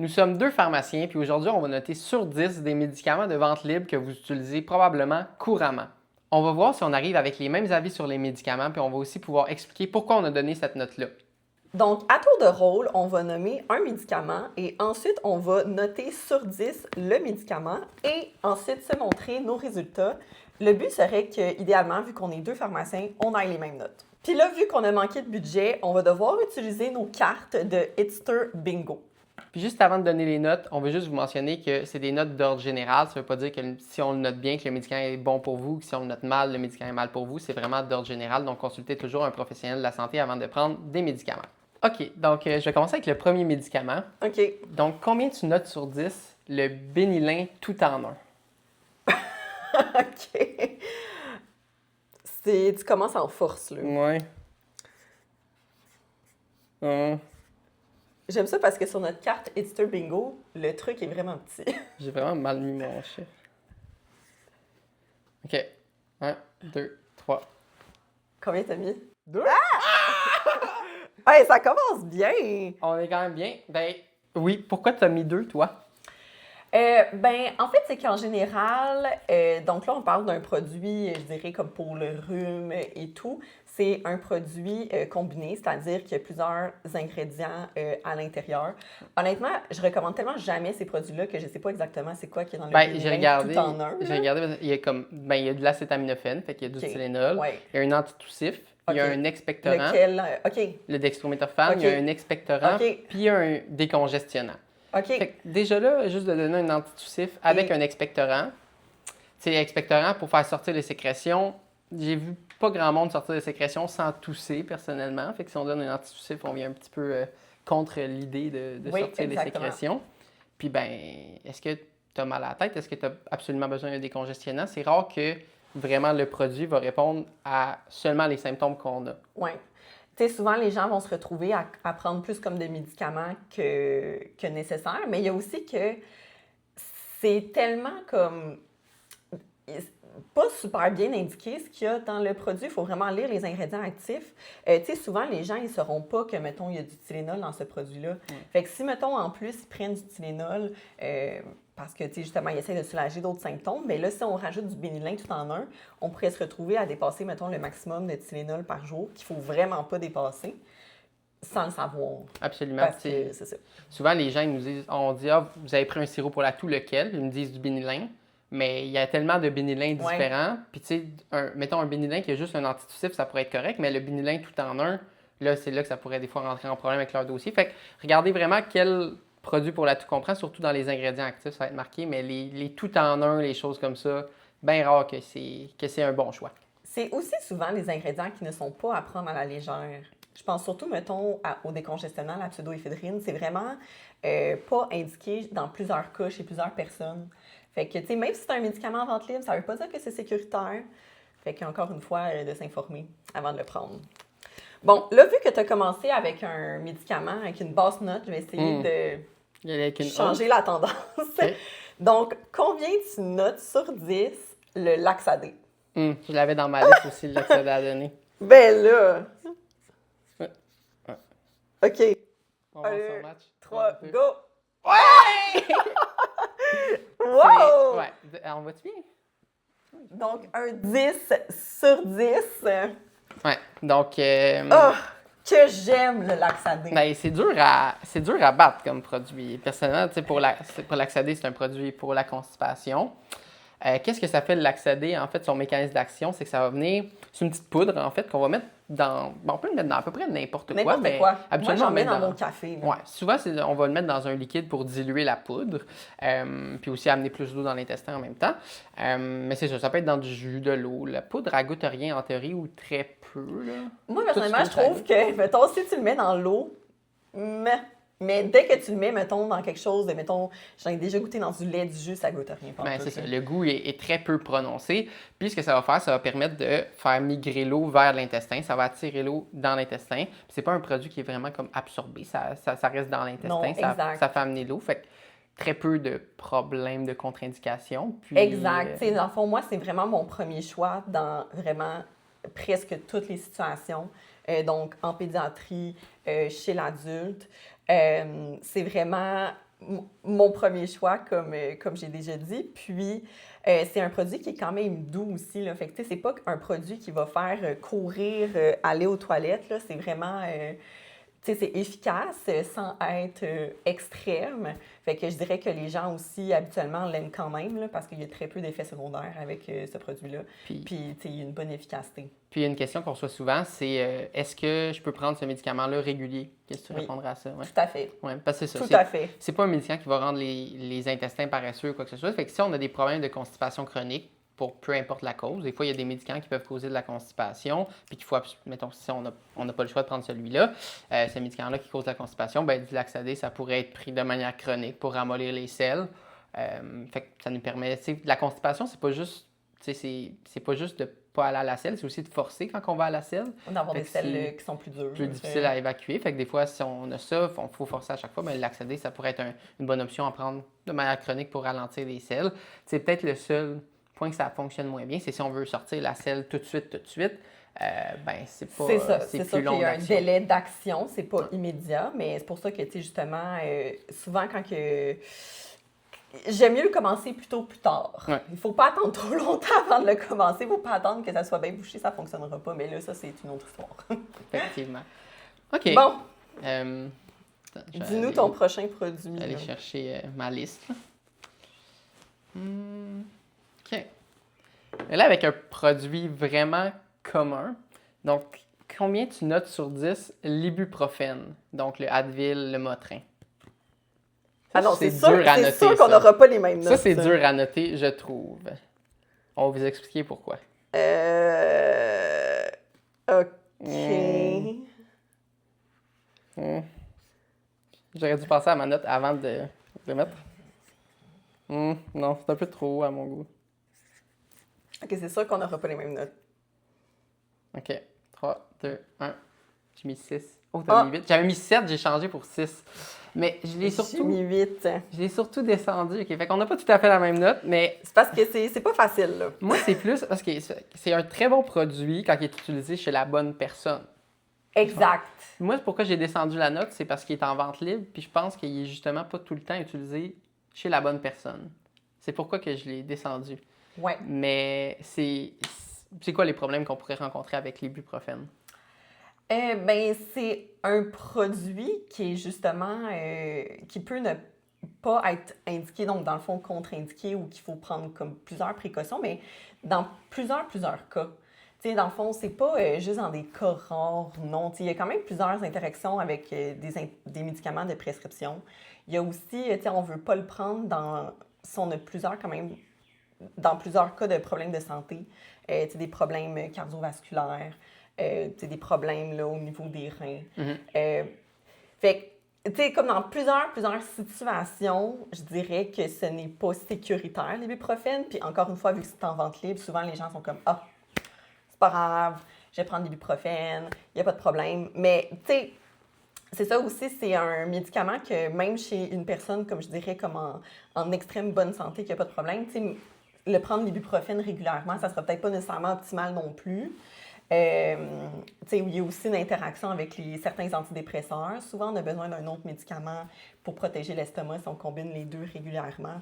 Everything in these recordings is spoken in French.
Nous sommes deux pharmaciens, puis aujourd'hui, on va noter sur 10 des médicaments de vente libre que vous utilisez probablement couramment. On va voir si on arrive avec les mêmes avis sur les médicaments, puis on va aussi pouvoir expliquer pourquoi on a donné cette note-là. Donc, à tour de rôle, on va nommer un médicament et ensuite, on va noter sur 10 le médicament et ensuite se montrer nos résultats. Le but serait que, idéalement, vu qu'on est deux pharmaciens, on ait les mêmes notes. Puis là, vu qu'on a manqué de budget, on va devoir utiliser nos cartes de Hitster Bingo. Puis juste avant de donner les notes, on veut juste vous mentionner que c'est des notes d'ordre général. Ça ne veut pas dire que si on le note bien, que le médicament est bon pour vous, que si on le note mal, le médicament est mal pour vous. C'est vraiment d'ordre général. Donc, consultez toujours un professionnel de la santé avant de prendre des médicaments. OK, donc je vais commencer avec le premier médicament. OK. Donc, combien tu notes sur 10 le Benylin tout en un? OK. Tu commences en force, là. Ouais. J'aime ça parce que sur notre carte Hitster Bingo, le truc est vraiment petit. J'ai vraiment mal mis mon chiffre. OK. 1, 2, 3. Combien t'as mis? 2? Hey, ça commence bien! On est quand même bien. Ben oui, pourquoi tu as mis 2, toi? En fait, c'est qu'en général, donc là, on parle d'un produit, je dirais, comme pour le rhume et tout. C'est un produit combiné, c'est-à-dire qu'il y a plusieurs ingrédients à l'intérieur. Honnêtement, je recommande tellement jamais ces produits-là que je ne sais pas exactement c'est quoi qui est dans le Benylin tout en un. J'ai regardé, il y a il y a de l'acétaminophène, fait qu'il y a du Tylenol, Ouais. il y a un antitussif, il y a un expectorant, Lequel? OK. le dextromethorphan, il y a un expectorant, puis il y a un décongestionnant. OK. Fait que déjà là, juste de donner un antitussif avec un expectorant, c'est l'expectorant pour faire sortir les sécrétions. J'ai vu pas grand monde sortir des sécrétions sans tousser personnellement. Fait que si on donne un antitussif, on vient un petit peu contre l'idée de sortir des sécrétions. Puis ben, est-ce que tu as mal à la tête? Est-ce que tu as absolument besoin d'un décongestionnant? C'est rare que vraiment le produit va répondre à seulement les symptômes qu'on a. Oui. Tu sais, souvent, les gens vont se retrouver à prendre plus comme des médicaments que nécessaire, mais il y a aussi que c'est tellement comme pas super bien indiqué ce qu'il y a dans le produit. Il faut vraiment lire les ingrédients actifs. Tu sais, souvent, les gens, ils ne sauront pas que, mettons, il y a du Tylenol dans ce produit-là. Fait que si, mettons, en plus, ils prennent du Tylenol parce que, tu sais, justement, ils essaient de soulager d'autres symptômes, bien là, si on rajoute du Benylin tout en un, on pourrait se retrouver à dépasser, mettons, le maximum de Tylenol par jour, qu'il ne faut vraiment pas dépasser, sans le savoir. Absolument. Parce que c'est ça. Souvent, les gens ils nous disent, on dit, ah, vous avez pris un sirop pour la toux, lequel? Ils me disent du Benylin. Mais il y a tellement de Benylin différents. Puis, tu sais, mettons un Benylin qui a juste un antitussif, ça pourrait être correct, mais le Benylin tout en un, là, c'est là que ça pourrait des fois rentrer en problème avec leur dossier. Fait que regardez vraiment quel produit pour la toux qu'on prend, surtout dans les ingrédients actifs, ça va être marqué, mais les tout en un, les choses comme ça, bien rare que c'est un bon choix. C'est aussi souvent les ingrédients qui ne sont pas à prendre à la légère. Je pense surtout, mettons, au décongestionnant, la pseudoéphédrine. C'est vraiment pas indiqué dans plusieurs cas chez plusieurs personnes. Fait que, tu sais, même si c'est un médicament en vente libre, ça ne veut pas dire que c'est sécuritaire. Fait qu'encore une fois, de s'informer avant de le prendre. Bon, là, vu que tu as commencé avec un médicament, avec une basse note, je vais essayer de changer la tendance. Okay. Donc, combien tu notes sur 10 le Laxadé? Je l'avais dans ma liste aussi, le Laxadé à donner. Ben là! OK. On va sur match. 3, go! Ouais! Wow! Ouais. On va-tu bien? Donc, un 10 sur 10. Ouais. Donc. Oh, que j'aime le Laxadé. Ben, c'est dur à battre comme produit. Personnellement, pour Laxadé, c'est un produit pour la constipation. Qu'est-ce que ça fait le Laxadé? En fait, son mécanisme d'action, c'est que ça va venir. C'est une petite poudre, en fait, qu'on va mettre dans. Bon, on peut le mettre dans à peu près n'importe quoi. N'importe quoi. Habituellement, moi, j'en mets dans mon café. Ouais, souvent, on va le mettre dans un liquide pour diluer la poudre, puis aussi amener plus d'eau dans l'intestin en même temps. Mais c'est ça peut être dans du jus, de l'eau. La poudre, elle goûte rien en théorie ou très peu. Là. Moi, personnellement, je trouve que, mettons, si tu le mets dans l'eau, mais dès que tu le mets, mettons, dans quelque chose de, mettons, j'en ai déjà goûté dans du lait, du jus, ça goûte rien. Ben, c'est ça. Le goût est très peu prononcé. Puis, ce que ça va faire, ça va permettre de faire migrer l'eau vers l'intestin. Ça va attirer l'eau dans l'intestin. Puis, c'est pas un produit qui est vraiment comme absorbé. Ça reste dans l'intestin. Ça fait amener l'eau. Fait que très peu de problèmes de contre-indication. Puis, exact. Dans le fond, moi, c'est vraiment mon premier choix dans vraiment presque toutes les situations. Donc, en pédiatrie, chez l'adulte. C'est vraiment mon premier choix, comme j'ai déjà dit. Puis, c'est un produit qui est quand même doux aussi, là. Fait que, tu sais, c'est pas un produit qui va faire courir, aller aux toilettes, là. C'est vraiment... tu sais, c'est efficace sans être extrême. Fait que je dirais que les gens aussi, habituellement, l'aiment quand même, là, parce qu'il y a très peu d'effets secondaires avec ce produit-là. Puis, tu sais, il y a une bonne efficacité. Puis, il y a une question qu'on reçoit souvent, c'est est-ce que je peux prendre ce médicament-là régulier? Qu'est-ce que tu Oui. répondrais à ça? Ouais. Tout à fait. Oui, parce que c'est ça. Tout à fait. C'est pas un médicament qui va rendre les intestins paresseux ou quoi que ce soit. Fait que si on a des problèmes de constipation chronique, pour peu importe la cause, des fois, il y a des médicaments qui peuvent causer de la constipation, puis qu'il faut, mettons, si on n'a pas le choix de prendre celui-là, ce médicament-là qui cause la constipation, bien, du Laxadé, ça pourrait être pris de manière chronique pour ramollir les selles. Fait que ça nous permet, tu sais, la constipation, c'est pas juste, tu sais, c'est pas juste de pas aller à la selle, c'est aussi de forcer quand on va à la selle. D'avoir des selles qui sont plus dures. Plus difficile à évacuer. Fait que des fois, si on a ça, il faut forcer à chaque fois. Mais le Laxadé, ça pourrait être une bonne option à prendre de manière chronique pour ralentir les selles. C'est peut-être le seul point que ça fonctionne moins bien, c'est si on veut sortir la selle tout de suite, ben c'est pas... C'est ça, c'est c'est plus sûr long qu'il y a un d'action. délai d'action, c'est pas immédiat, mais c'est pour ça que, tu sais, justement, souvent quand que... J'aime mieux le commencer plutôt plus tard. Ouais. Il faut pas attendre trop longtemps avant de le commencer. Il faut pas attendre que ça soit bien bouché, ça fonctionnera pas. Mais là, ça, c'est une autre histoire. Effectivement. OK. Bon, Attends, je vais dis-nous aller- ton prochain produit. je vais aller là. chercher ma liste. Là. OK. Et là, avec un produit vraiment commun, donc combien tu notes sur 10 l'ibuprofène, donc le Advil, le Motrin? Ah non, c'est c'est sûr, dur à c'est noter, sûr qu'on ça. n'aura pas les mêmes notes. Ça, c'est dur à noter, je trouve. On va vous expliquer pourquoi. OK. J'aurais dû penser à ma note avant de le mettre. Non, c'est un peu trop haut à mon goût. OK, c'est sûr qu'on n'aura pas les mêmes notes. OK. 3, 2, 1. J'ai mis 6. Oh, t'as mis 8. J'avais mis 7, j'ai changé pour 6. Mais je l'ai J'ai surtout, mis 8. descendu. OK, fait qu'on n'a pas tout à fait la même note, mais C'est parce que c'est pas facile, là. moi, c'est plus parce que c'est un très bon produit quand il est utilisé chez la bonne personne. Exact. Moi, pourquoi j'ai descendu la note, c'est parce qu'il est en vente libre, puis je pense qu'il est justement pas tout le temps utilisé chez la bonne personne. C'est pourquoi que je l'ai descendu. Ouais. Mais c'est quoi les problèmes qu'on pourrait rencontrer avec l'ibuprofène? Ben, c'est un produit qui est justement, qui peut ne pas être indiqué, donc dans le fond contre-indiqué ou qu'il faut prendre comme plusieurs précautions, mais dans plusieurs cas. Tu sais, dans le fond, c'est pas juste dans des cas rares, non. Tu sais, il y a quand même plusieurs interactions avec des médicaments de prescription. Il y a aussi, tu sais, on veut pas le prendre si on a plusieurs quand même, dans plusieurs cas de problèmes de santé, tu sais, des problèmes cardiovasculaires, tu sais, des problèmes là, au niveau des reins. Fait que, tu sais, comme dans plusieurs situations, je dirais que ce n'est pas sécuritaire, l'ibuprofène. Puis encore une fois, vu que c'est en vente libre, souvent les gens sont comme « Ah, c'est pas grave, je vais prendre l'ibuprofène, il n'y a pas de problème. » Mais, tu sais, c'est ça aussi, c'est un médicament que même chez une personne, comme je dirais, comme en extrême bonne santé, qui n'a pas de problème, tu sais, le prendre l'ibuprofène régulièrement, ça ne sera peut-être pas nécessairement optimal non plus. Tu sais, il y a aussi une interaction avec certains antidépresseurs. Souvent, on a besoin d'un autre médicament pour protéger l'estomac si on combine les deux régulièrement.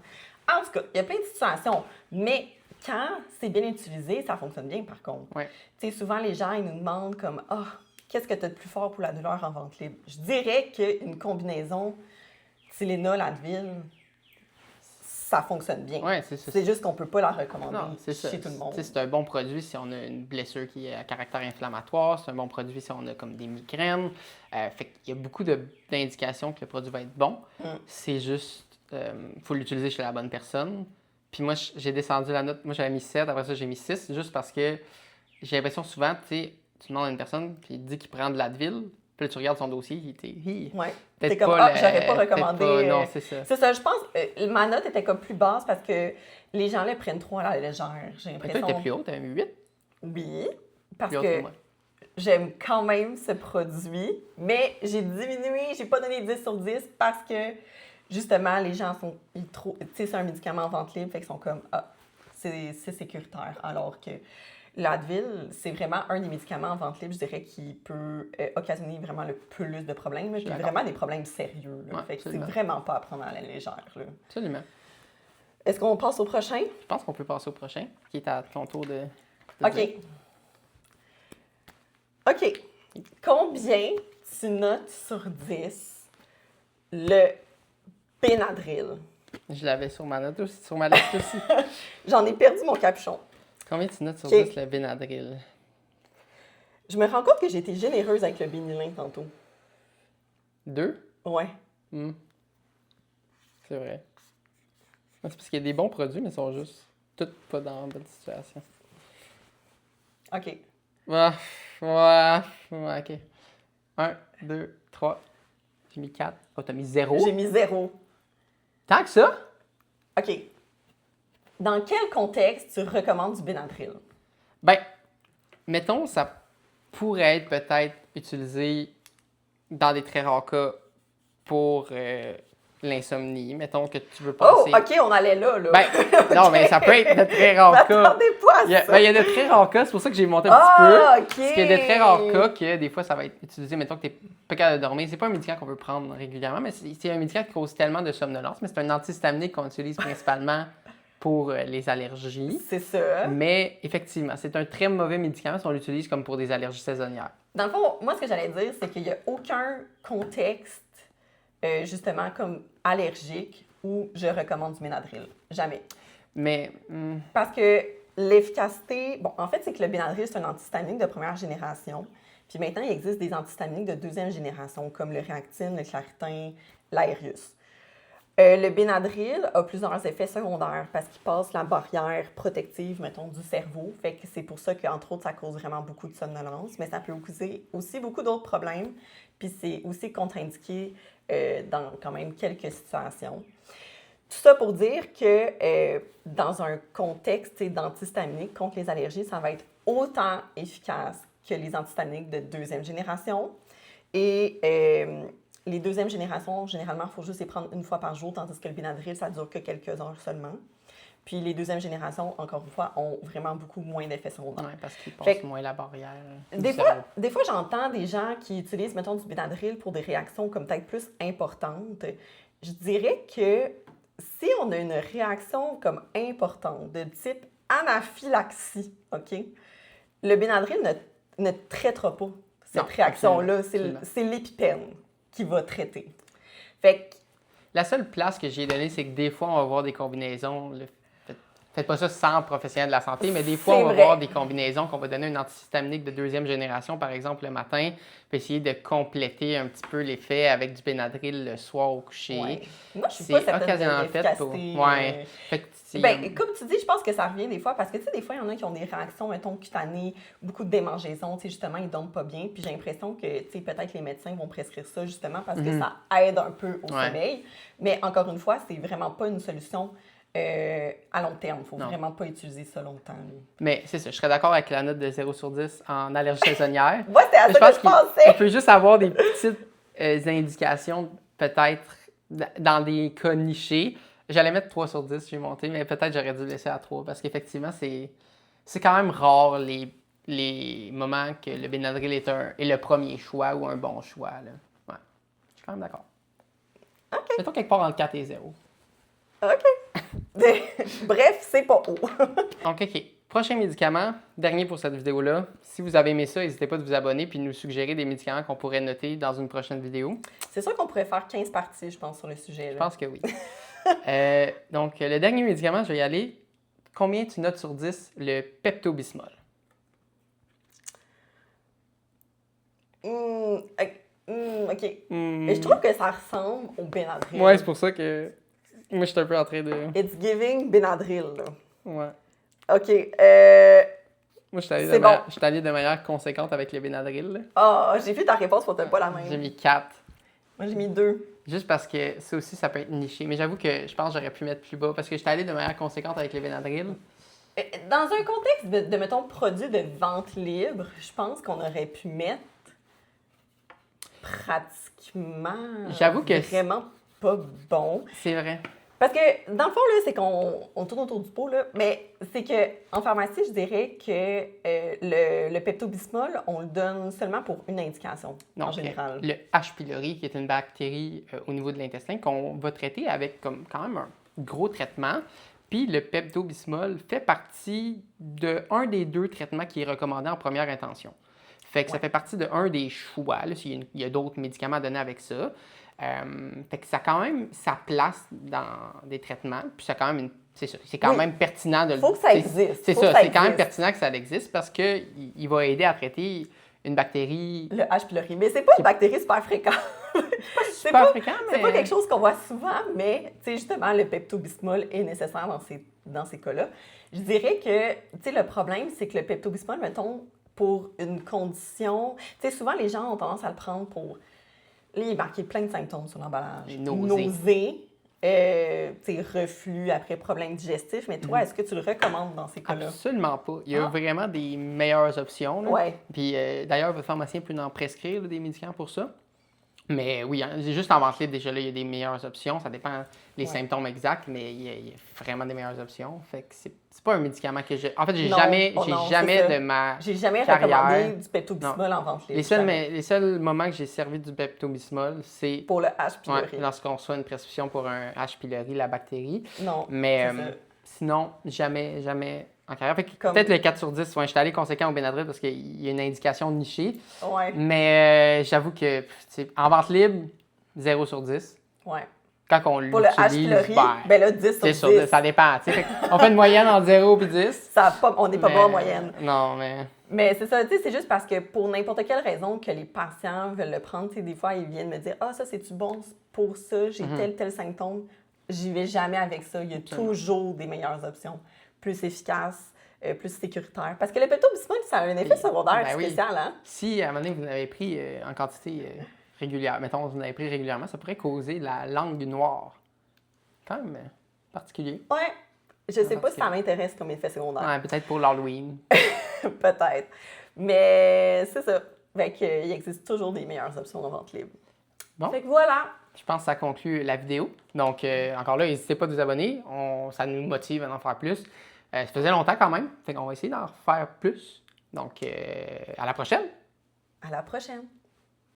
En tout cas, il y a plein de situations, mais quand c'est bien utilisé, ça fonctionne bien par contre. Ouais. Tu sais, souvent, les gens, ils nous demandent comme « Ah, qu'est-ce que tu as de plus fort pour la douleur en vente libre? » Je dirais qu'une combinaison Tylenol, Advil, ça fonctionne bien. Ouais, c'est ça. C'est juste qu'on ne peut pas la recommander Non, c'est ça. chez tout le monde. Tu sais, c'est un bon produit si on a une blessure qui est à caractère inflammatoire. C'est un bon produit si on a comme des migraines. Fait qu'il y a beaucoup d'indications que le produit va être bon. C'est juste, faut l'utiliser chez la bonne personne. Puis moi, j'ai descendu la note. Moi, j'avais mis 7. Après ça, j'ai mis 6. Juste parce que j'ai l'impression souvent, tu demandes à une personne, puis il dit qu'il prend de l'Advil. Puis là, tu regardes son dossier, il était... Ouais. Peut-être T'es comme, pas j'aurais pas recommandé. non, c'est ça. C'est ça, je pense, ma note était comme plus basse parce que les gens les prennent trop à la légère. J'ai Mais toi, l'impression. t'étais plus haut, t'avais mis 8. Oui, parce Plus haut que que moi. j'aime quand même ce produit, mais j'ai diminué, j'ai pas donné 10 sur 10 parce que, justement, les gens sont trop... Tu sais, c'est un médicament en vente libre, fait qu'ils sont comme, ah, c'est sécuritaire, alors que l'Advil, c'est vraiment un des médicaments en vente libre, je dirais, qui peut occasionner vraiment le plus de problèmes. Puis vraiment des problèmes sérieux. Là. Ouais, fait que c'est absolument. vraiment pas à prendre à la légère. Là. Absolument. Est-ce qu'on passe au prochain? Je pense qu'on peut passer au prochain, qui est à ton tour de OK. dire. OK. Combien tu notes sur 10 le Benadryl? Je l'avais sur ma note aussi, sur ma liste aussi. J'en ai perdu mon capuchon. Combien tu notes sur OK. 10 le Benadryl? Je me rends compte que j'ai été généreuse avec le Benylin tantôt. 2? Ouais. C'est vrai. C'est parce qu'il y a des bons produits, mais ils sont juste tous pas dans la bonne situation. OK. Ouais, ok. 1, 2, 3. J'ai mis 4. Oh, t'as mis 0. J'ai mis 0. Tant que ça? OK. Dans quel contexte tu recommandes du Benadryl? Ben, mettons, ça pourrait être peut-être utilisé dans des très rares cas pour l'insomnie. Mettons que tu veux Oh, passer... OK, on allait là. Ben, non, mais ça peut être de très rares cas. M'attendez pas à ça. Il y a de très rares cas, c'est pour ça que j'ai monté un petit peu. OK. Parce qu'il y a de très rares cas que des fois, ça va être utilisé, mettons que tu n'es pas capable de dormir. C'est pas un médicament qu'on veut prendre régulièrement, mais c'est un médicament qui cause tellement de somnolence. Mais c'est un antihistaminique qu'on utilise principalement pour les allergies. C'est ça. Mais effectivement, c'est un très mauvais médicament si on l'utilise comme pour des allergies saisonnières. Dans le fond, moi, ce que j'allais dire, c'est qu'il n'y a aucun contexte, justement, comme allergique où je recommande du Benadryl. Jamais. Mais, Parce que l'efficacité... Bon, en fait, c'est que le Benadryl, c'est un antihistaminique de première génération. Puis maintenant, il existe des antihistaminiques de deuxième génération, comme le Reactine, le Claritin, l'Aerius. Le Benadryl a plusieurs effets secondaires parce qu'il passe la barrière protective, mettons, du cerveau. Fait que c'est pour ça qu'entre autres, ça cause vraiment beaucoup de somnolence, mais ça peut causer aussi beaucoup d'autres problèmes. Puis c'est aussi contre-indiqué dans quand même quelques situations. Tout ça pour dire que dans un contexte d'antihistaminique contre les allergies, ça va être autant efficace que les antihistaminiques de deuxième génération. Et les deuxième générations, généralement, il faut juste les prendre une fois par jour, tandis que le Benadryl, ça dure que quelques heures seulement. Puis les deuxième générations, encore une fois, ont vraiment beaucoup moins d'effets secondaires. ouais, parce qu'il passe moins la barrière. Des fois, j'entends des gens qui utilisent, mettons, du Benadryl pour des réactions comme peut-être plus importantes. Je dirais que si on a une réaction comme importante, de type anaphylaxie, OK, le Benadryl ne traitera pas cette réaction-là. C'est l'épipène qui va traiter. Fait que... La seule place que j'ai donnée, c'est que des fois, on va voir des combinaisons. Faites pas ça sans professionnel de la santé, mais des fois, on va voir des combinaisons qu'on va donner une antihistaminique de deuxième génération, par exemple, le matin, puis essayer de compléter un petit peu l'effet avec du Benadryl le soir au coucher. Ouais. Moi, je suis pas certaine de l'efficacité. Ouais. Ben, comme tu dis, je pense que ça revient des fois, parce que, tu sais, des fois, il y en a qui ont des réactions, mettons, cutanées, beaucoup de démangeaisons, tu sais, justement, ils dorment pas bien, puis j'ai l'impression que, tu sais, peut-être les médecins vont prescrire ça, justement, parce que ça aide un peu au sommeil. Mais encore une fois, c'est vraiment pas une solution à long terme. Il ne faut vraiment pas utiliser ça longtemps. Lui. Mais c'est ça, je serais d'accord avec la note de 0 sur 10 en allergie saisonnière. Moi, c'est à ça que je pensais. On peut juste avoir des petites indications, peut-être, dans des cas nichés. J'allais mettre 3 sur 10, j'ai monté, mais peut-être j'aurais dû laisser à 3, parce qu'effectivement, c'est quand même rare les moments que le Benadryl est le premier choix ou un bon choix. Là. Ouais, je suis quand même d'accord. OK. Mettons quelque part entre 4 et 0. OK. Bref, c'est pas haut. Donc, OK. Prochain médicament, dernier pour cette vidéo-là. Si vous avez aimé ça, n'hésitez pas de vous abonner puis de nous suggérer des médicaments qu'on pourrait noter dans une prochaine vidéo. C'est sûr qu'on pourrait faire 15 parties, je pense, sur le sujet. Là. Je pense que oui. Donc, le dernier médicament, je vais y aller. Combien tu notes sur 10 le Pepto-Bismol? OK. Je trouve que ça ressemble au Benadryl. Ouais, c'est pour ça que moi, je suis un peu en train de... It's giving Benadryl, là. Ouais. OK. Moi, je suis allé de manière conséquente avec le Benadryl. J'ai vu ta réponse, pour t'as pas la même. J'ai mis 4. Moi, j'ai mis 2. Juste parce que ça aussi, ça peut être niché. Mais j'avoue que je pense que j'aurais pu mettre plus bas parce que j'étais allé de manière conséquente avec le Benadryl. Dans un contexte de mettons, produit de vente libre, je pense qu'on aurait pu mettre pratiquement J'avoue que vraiment pas bon. C'est vrai. Parce que, dans le fond, là, c'est qu'on tourne autour du pot, là, mais c'est qu'en pharmacie, je dirais que le Pepto-Bismol, on le donne seulement pour une indication, en Donc, général. le H. pylori, qui est une bactérie au niveau de l'intestin qu'on va traiter avec comme quand même un gros traitement. Puis le Pepto-Bismol fait partie de un des 2 traitements qui est recommandé en première intention. Fait que ça fait partie de un des choix. Là, il y a d'autres médicaments à donner avec ça. Fait que ça a quand même sa place dans des traitements. Puis ça a quand même c'est quand même pertinent de le... Faut que ça existe. C'est Faut ça, que ça c'est quand même existe. pertinent que ça existe parce qu'il va aider à traiter une bactérie Le H. pylori. Mais c'est pas une bactérie super fréquente. C'est super fréquente, mais... C'est pas quelque chose qu'on voit souvent, mais justement, le Pepto-Bismol est nécessaire dans ces cas-là. Je dirais que le problème, c'est que le Pepto-Bismol, mettons, pour une condition... Souvent, les gens ont tendance à le prendre pour... Là, il est marqué plein de symptômes sur l'emballage. Nausées. Reflux après problème digestif. Mais toi, est-ce que tu le recommandes dans ces cas-là? Absolument pas. Il y a vraiment des meilleures options. Là. Ouais. Puis d'ailleurs, votre pharmacien peut en prescrire là, des médicaments pour ça. Mais oui, juste en vente libre, déjà là, il y a des meilleures options. Ça dépend des symptômes exacts, mais il y a vraiment des meilleures options. Fait que c'est pas un médicament que j'ai. En fait, j'ai jamais de ma J'ai jamais carrière recommandé du Pepto-Bismol en vente libre. Les seuls moments que j'ai servi du Pepto-Bismol, c'est pour le H. pylori. Lorsqu'on reçoit une prescription pour un H. pylori, la bactérie. Non. Mais sinon, jamais en carrière. Fait que peut-être le 4 sur 10. Je suis allé conséquent au Benadryl parce qu'il y a une indication nichée. Ouais. Mais j'avoue que en vente libre, 0 sur 10. Ouais. Quand on l'utilise, pour le H. pylori, ben là, 10 sur 10. Ça dépend. On fait une moyenne entre 0 et 10. On n'est pas bon en moyenne. Non, mais... Mais c'est ça, c'est juste parce que pour n'importe quelle raison que les patients veulent le prendre, des fois, ils viennent me dire « Ah, ça, c'est-tu bon pour ça? J'ai tel symptôme. » J'y vais jamais avec ça. Il y a toujours des meilleures options, plus efficaces, plus sécuritaires. Parce que le Pepto-Bismol, ça a un effet secondaire spécial, hein? Si, à un moment donné, vous en avez pris en quantité régulière, mettons, vous en avez pris régulièrement, ça pourrait causer la langue noire. Quand même particulier. Ouais. Je sais pas si ça m'intéresse comme effet secondaire. Ouais, peut-être pour l'Halloween. Peut-être. Mais c'est ça. Fait qu'il existe toujours des meilleures options de vente libre. Bon. Fait que voilà. Je pense que ça conclut la vidéo. Donc, encore là, n'hésitez pas à vous abonner. Ça nous motive à en faire plus. Ça faisait longtemps quand même. Fait qu'on va essayer d'en faire plus. Donc, à la prochaine. À la prochaine.